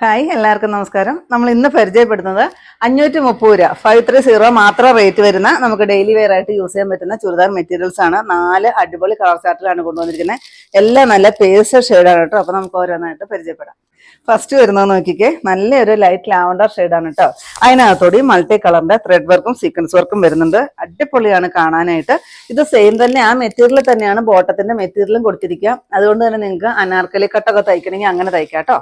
Hi, എല്ലാവർക്കും നമസ്കാരം. നമ്മൾ ഇന്ന് പരിചയപ്പെടുന്നത് 530 രൂപ 530 മാത്രം റേറ്റ് വരുന്ന നമുക്ക് ഡെയിലി വെയർ ആയിട്ട് യൂസ് ചെയ്യാൻ പറ്റുന്ന ചുരിദാർ മെറ്റീരിയൽസ് ആണ്. 4 അടിപൊളി കളർ ചാർട്ടിലാണ് കൊണ്ടുവന്നിരിക്കുന്നത്. എല്ലാം നല്ല പേസ്റ്റൽ ഷെയ്ഡാണ് കേട്ടോ. അപ്പോൾ നമുക്ക് ഓരോന്നായിട്ട് പരിചയപ്പെടാം. ഫസ്റ്റ് വരുന്നത് നോക്കിക്കേ, നല്ലൊരു ലൈറ്റ് ലാവണ്ടർ ഷെയ്ഡാണ് കേട്ടോ. അതിനകത്തോടെ മൾട്ടി കളറിന്റെ ത്രെഡ് വർക്കും സീക്വൻസ് വർക്കും വരുന്നുണ്ട്. അടിപൊളിയാണ് കാണാനായിട്ട്. ഇത് സെയിം തന്നെ ആ മെറ്റീരിയൽ തന്നെയാണ് ബോട്ടത്തിന്റെ മെറ്റീരിയലും കൊടുത്തിരിക്കുക. അതുകൊണ്ട് തന്നെ നിങ്ങൾക്ക് അനാർക്കലി കട്ടൊക്കെ തയ്ക്കണമെങ്കിൽ അങ്ങനെ തയ്ക്കാം കേട്ടോ.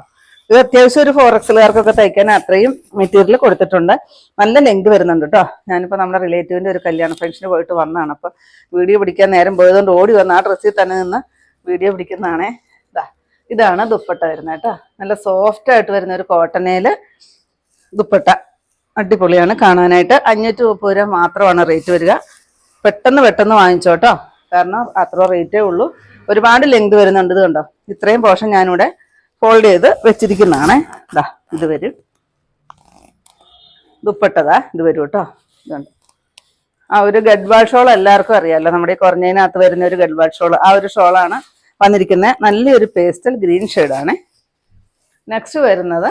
ഇത് അത്യാവശ്യം ഒരു 4XLകാർക്കൊക്കെ തയ്ക്കാൻ അത്രയും മെറ്റീരിയൽ കൊടുത്തിട്ടുണ്ട്. നല്ല ലെങ്ത് വരുന്നുണ്ട് കേട്ടോ. ഞാനിപ്പോൾ നമ്മുടെ റിലേറ്റീവിന്റെ ഒരു കല്യാണ ഫംഗ്ഷന് പോയിട്ട് വന്നതാണ്. അപ്പോൾ വീഡിയോ പിടിക്കാൻ നേരം പോയതുകൊണ്ട് ഓടി വന്ന് ആ ഡ്രസ്സിൽ തന്നെ നിന്ന് വീഡിയോ പിടിക്കുന്നതാണേ. ഇതാണ് ദുപ്പട്ട വരുന്നത് കേട്ടോ. നല്ല സോഫ്റ്റ് ആയിട്ട് വരുന്ന ഒരു കോട്ടനയില് ദുപ്പട്ട. അടിപൊളിയാണ് കാണാനായിട്ട്. 530 രൂപ മാത്രമാണ് റേറ്റ് വരിക. പെട്ടെന്ന് വാങ്ങിച്ചോട്ടോ, കാരണം അത്ര റേറ്റേ ഉള്ളൂ. ഒരുപാട് ലെങ്ത് വരുന്നുണ്ട്. ഇത് കണ്ടോ, ഇത്രയും പോർഷൻ ഞാനിവിടെ ഫോൾഡ് ചെയ്ത് വെച്ചിരിക്കുന്നതാണേ. ഇത് വരും ദുപ്പട്ടതാ, ഇത് വരും കേട്ടോ. ഇതുണ്ട് ആ ഒരു ഗഡ്വാൾ ഷോൾ എല്ലാവർക്കും അറിയാമല്ലോ, നമ്മുടെ ഈ കുറഞ്ഞതിനകത്ത് വരുന്ന ഒരു ഗഡ്വാൾ ഷോൾ. ആ ഒരു ഷോളാണ് വന്നിരിക്കുന്നത്. നല്ലൊരു പേസ്റ്റൽ ഗ്രീൻ ഷെയ്ഡാണ്. നെക്സ്റ്റ് വരുന്നത്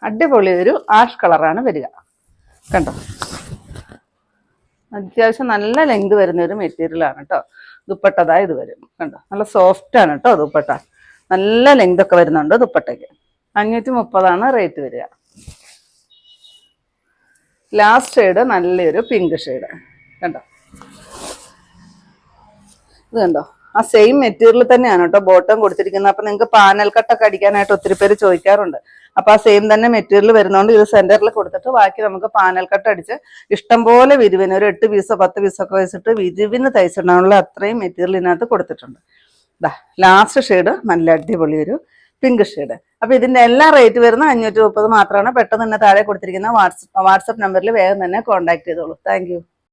അടിപൊളി ഒരു ആഷ് കളറാണ് വരിക. കണ്ടോ, അത്യാവശ്യം നല്ല ലെങ്ത് വരുന്ന ഒരു മെറ്റീരിയലാണ് കേട്ടോ. ദുപ്പട്ടതാ ഇത് വരും. കണ്ടോ, നല്ല സോഫ്റ്റ് ആണ് കേട്ടോ ദുപ്പട്ട. നല്ല ലെങ്ത് ഒക്കെ വരുന്നുണ്ട് ദുപ്പട്ടയ്ക്ക്. 530 റേറ്റ് വരിക. ലാസ്റ്റ് ഷെയ്ഡ് നല്ലൊരു പിങ്ക് ഷെയ്ഡ്. കണ്ടോ, ഇത് കണ്ടോ, ആ സെയിം മെറ്റീരിയൽ തന്നെയാണ് കേട്ടോ ബോട്ടം കൊടുത്തിരിക്കുന്നത്. അപ്പൊ നിങ്ങൾക്ക് പാനൽ കട്ടൊക്കെ അടിക്കാനായിട്ട് ഒത്തിരി പേര് ചോദിക്കാറുണ്ട്. അപ്പൊ ആ സെയിം തന്നെ മെറ്റീരിയൽ വരുന്നതുകൊണ്ട് ഇത് സെന്ററിൽ കൊടുത്തിട്ട് ബാക്കി നമുക്ക് പാനൽ കട്ട് അടിച്ച് ഇഷ്ടംപോലെ വിരിവിന് ഒരു 8 പീസോ 10 പീസൊക്കെ വെച്ചിട്ട് വിരിവിന് തയ്ച്ചിടാനുള്ള അത്രയും മെറ്റീരിയൽ ഇതിനകത്ത് കൊടുത്തിട്ടുണ്ട്. ലാസ്റ്റ് ഷെയ്ഡ് നല്ല അടിപൊളി ഒരു പിങ്ക് ഷെയ്ഡ്. അപ്പൊ ഇതിന്റെ എല്ലാ റേറ്റ് വരുന്ന 530 മാത്രമാണ്. പെട്ടെന്ന് തന്നെ താഴെ കൊടുത്തിരിക്കുന്ന വാട്സപ്പ് നമ്പറിൽ വേഗം തന്നെ കോൺടാക്ട് ചെയ്തോളൂ. Thank you.